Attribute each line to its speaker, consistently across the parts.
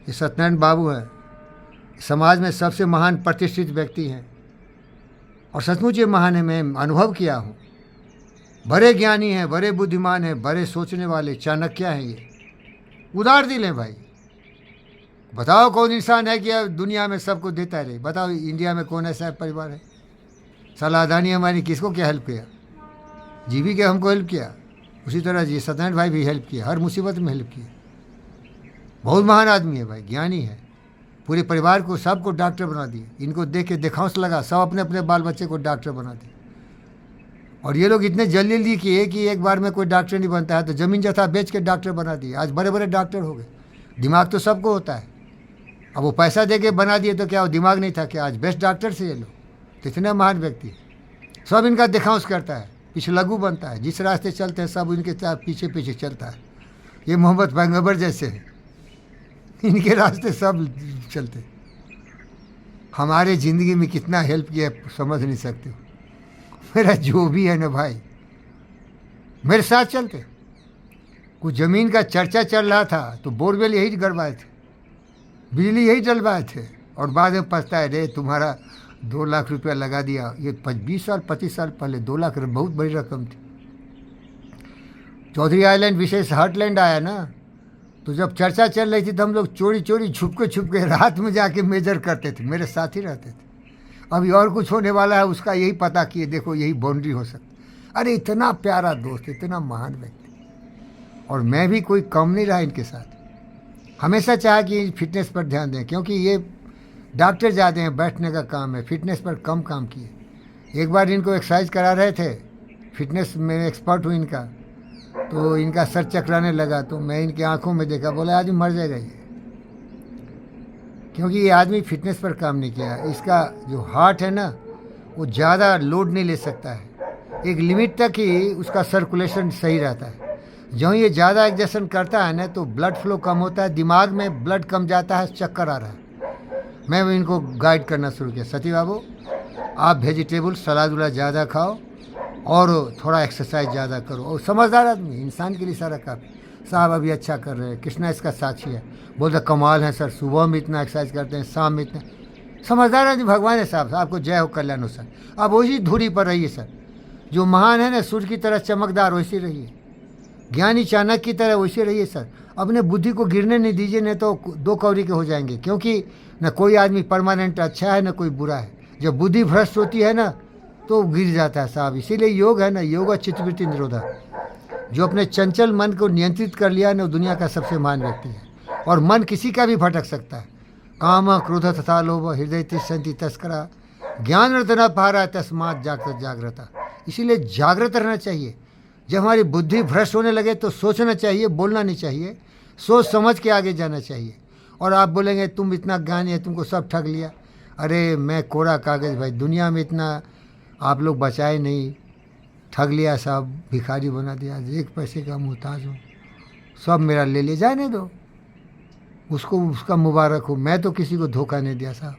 Speaker 1: ये सत्यनारायण बाबू हैं, समाज में सबसे महान प्रतिष्ठित व्यक्ति हैं और सचमुच ये महान है। मैं अनुभव किया हूँ। बड़े ज्ञानी हैं, बड़े बुद्धिमान हैं, बड़े सोचने वाले चाणक्य हैं। ये उदार दिल हैं भाई। बताओ कौन इंसान है कि अब दुनिया में सबको देता रहे? बताओ इंडिया में कौन ऐसा परिवार है? साला अदानी हमारी किसको क्या हेल्प किया? जीवी के हमको हेल्प किया। उसी तरह जी सत्यनारायण भाई भी हेल्प किया, हर मुसीबत में हेल्प किया। बहुत महान आदमी है भाई, ज्ञानी है। पूरे परिवार को सबको डॉक्टर बना दिए। इनको देख के देखांस लगा, सब अपने अपने बाल बच्चे को डॉक्टर बना दिए। और ये लोग इतने जल्दी किए कि एक बार में कोई डॉक्टर नहीं बनता है तो ज़मीन जथा बेच के डॉक्टर बना दिए। आज बड़े बड़े डॉक्टर हो गए। दिमाग तो सबको होता है। अब वो पैसा दे के बना दिए तो क्या वो दिमाग नहीं था क्या? आज बेस्ट डॉक्टर से ये लोग तो इतने महान व्यक्ति। सब इनका देखांस करता है, पीछे लघु बनता है। जिस रास्ते चलते हैं सब इनके पीछे पीछे चलता है। ये मोहम्मद पैगंबर जैसे हैं, इनके रास्ते सब चलते। हमारे ज़िंदगी में कितना हेल्प किया समझ नहीं सकते हो। मेरा जो भी है ना भाई, मेरे साथ चलते। कुछ ज़मीन का चर्चा चल रहा था तो बोरवेल यही गड़वाए थे, बिजली यही डलवाए थे और बाद में पछताए, रे तुम्हारा 2 लाख रुपया लगा दिया। ये 20 साल 25 साल पहले 2 लाख बहुत बड़ी रकम थी। चौधरी आइलैंड विशेष हार्टलैंड आया ना, तो जब चर्चा चल रही थी तो हम लोग चोरी चोरी छुप के रात में जाके मेजर करते थे। मेरे साथ ही रहते थे। अभी और कुछ होने वाला है उसका यही पता किए, देखो यही बाउंड्री हो सकती। अरे इतना प्यारा दोस्त, इतना महान व्यक्ति। और मैं भी कोई कम नहीं रहा इनके साथ। हमेशा चाहा कि फिटनेस पर ध्यान दें, क्योंकि ये डॉक्टर ज़्यादा हैं, बैठने का काम है, फिटनेस पर कम काम किए। एक बार इनको एक्सरसाइज करा रहे थे, फिटनेस में एक्सपर्ट हूँ इनका, तो इनका सर चकराने लगा। तो मैं इनकी आंखों में देखा, बोला आदमी मर जाएगा ये, क्योंकि ये आदमी फिटनेस पर काम नहीं किया। इसका जो हार्ट है ना वो ज़्यादा लोड नहीं ले सकता है। एक लिमिट तक ही उसका सर्कुलेशन सही रहता है। जो ये ज़्यादा एग्जर्शन करता है ना तो ब्लड फ्लो कम होता है, दिमाग में ब्लड कम जाता है, चक्कर आ रहा है। मैं इनको गाइड करना शुरू किया, सती बाबू आप वेजिटेबल सलाद वलाद ज़्यादा खाओ और थोड़ा एक्सरसाइज ज़्यादा करो। और समझदार आदमी, इंसान के लिए सारा काफ़ी। साहब अभी अच्छा कर रहे हैं, कृष्णा इसका साक्षी है। बोलते कमाल है सर, सुबह में इतना एक्सरसाइज करते हैं, शाम में इतना। समझदार आदमी भगवान है साहब। आपको जय हो, कल्याण हो सर। आप वही धुरी पर रहिए सर। जो महान है ना, सूर्य की तरह चमकदार वैसे रहिए, ज्ञानी चाणक्य की तरह वैसे रहिए सर। अपने बुद्धि को गिरने नहीं दीजिए, नहीं तो 2 कौड़ी के हो जाएंगे। क्योंकि न कोई आदमी परमानेंट अच्छा है न कोई बुरा है। जब बुद्धि भ्रष्ट होती है ना तो गिर जाता है साहब। इसीलिए योग है ना, योग चित्तवृत्ति निरोधा। जो अपने चंचल मन को नियंत्रित कर लिया ना, वो दुनिया का सबसे महान व्यक्ति है। और मन किसी का भी भटक सकता है। काम क्रोध तथा लोभ हृदय तिष्ठन्ति तस्करा ज्ञान रत्न पहारा तस्मात् जागृत जागृता। इसीलिए जागृत रहना चाहिए। जब हमारी बुद्धि भ्रष्ट होने लगे तो सोचना चाहिए, बोलना नहीं चाहिए, सोच समझ के आगे जाना चाहिए। और आप बोलेंगे तुम इतना ज्ञानी है, तुमको सब ठग लिया। अरे मैं कोरा कागज़ भाई, दुनिया में इतना आप लोग बचाए नहीं, ठग लिया साहब, भिखारी बना दिया, 1 पैसे का मुहताज हूँ, सब मेरा ले जाने दो, उसको उसका मुबारक हो। मैं तो किसी को धोखा नहीं दिया साहब।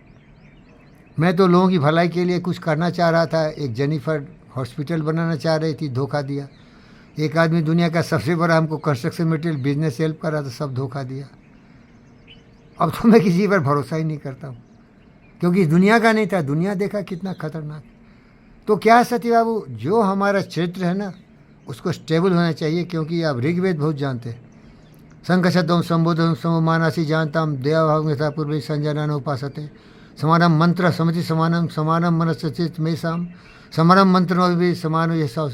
Speaker 1: मैं तो लोगों की भलाई के लिए कुछ करना चाह रहा था। एक जेनिफर हॉस्पिटल बनाना चाह रही थी, धोखा दिया। एक आदमी दुनिया का सबसे बड़ा हमको कंस्ट्रक्शन मटेरियल बिजनेस हेल्प कर रहा था, सब धोखा दिया। अब तो मैं किसी पर भरोसा ही नहीं करता हूँ, क्योंकि दुनिया का नहीं था। दुनिया देखा कितना खतरनाक। तो क्या है सती बाबू, जो हमारा चरित्र है ना उसको स्टेबल होना चाहिए। क्योंकि आप ऋग्वेद बहुत जानते हैं। संकशद्वम संबोधम सममानासी जानताम देवाभाव यथा पूर्व संजनान उपासते समानम मंत्र समति समानम समानम मनस्चित में शाम समानम मंत्र भी समान यशा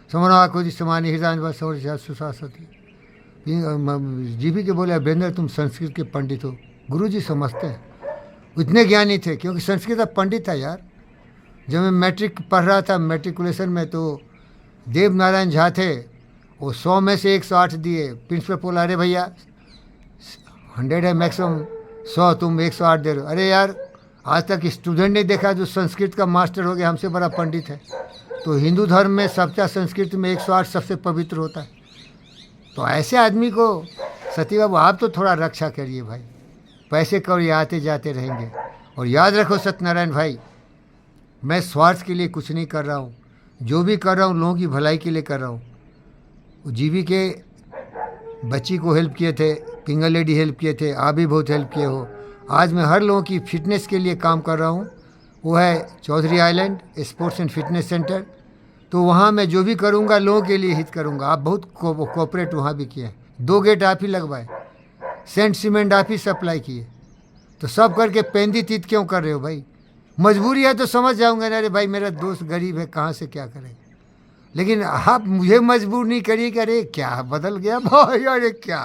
Speaker 1: समानोति समान हृदय सुशासती। जीवी के बोले अभ्यंदर तुम संस्कृत के पंडित हो। गुरु जी समझते हैं, इतने ज्ञानी थे। क्योंकि संस्कृत का पंडित था यार। जब मैं मैट्रिक पढ़ रहा था, मैट्रिकुलेशन में, तो देव नारायण झा थे, वो 100 में से 108 दिए। प्रिंसिपल बोला अरे भैया 100 है मैक्सिमम, 100 तुम 108 दे रहे हो। अरे यार आज तक स्टूडेंट नहीं देखा जो संस्कृत का मास्टर हो गया, हमसे बड़ा पंडित है। तो हिंदू धर्म में सच्चा संस्कृत में 108 सबसे पवित्र होता है। तो ऐसे आदमी को सती बाबू आप तो थोड़ा रक्षा करिए भाई। पैसे कौड़ी आते जाते रहेंगे। और याद रखो सत्यनारायण भाई, मैं स्वार्थ के लिए कुछ नहीं कर रहा हूँ। जो भी कर रहा हूँ लोगों की भलाई के लिए कर रहा हूँ। जीवी के बच्ची को हेल्प किए थे, पिंगल लेडी हेल्प किए थे, आप भी बहुत हेल्प किए हो। आज मैं हर लोगों की फ़िटनेस के लिए काम कर रहा हूँ। वो है Chaudhary island sports and fitness centre. तो वहाँ मैं जो भी करूँगा लोगों के लिए हित करूँगा। आप बहुत कोऑपरेट वहाँ भी किए हैं। 2 गेट आप ही लगवाए, सेंट सीमेंट आप ही सप्लाई किए, तो सब करके पेंदी तीत क्यों कर रहे हो भाई? मजबूरी है तो समझ जाऊँगा ना, अरे भाई मेरा दोस्त गरीब है, कहाँ से क्या करेगा। लेकिन आप मुझे मजबूर नहीं करिए कि अरे क्या बदल गया भाई, अरे क्या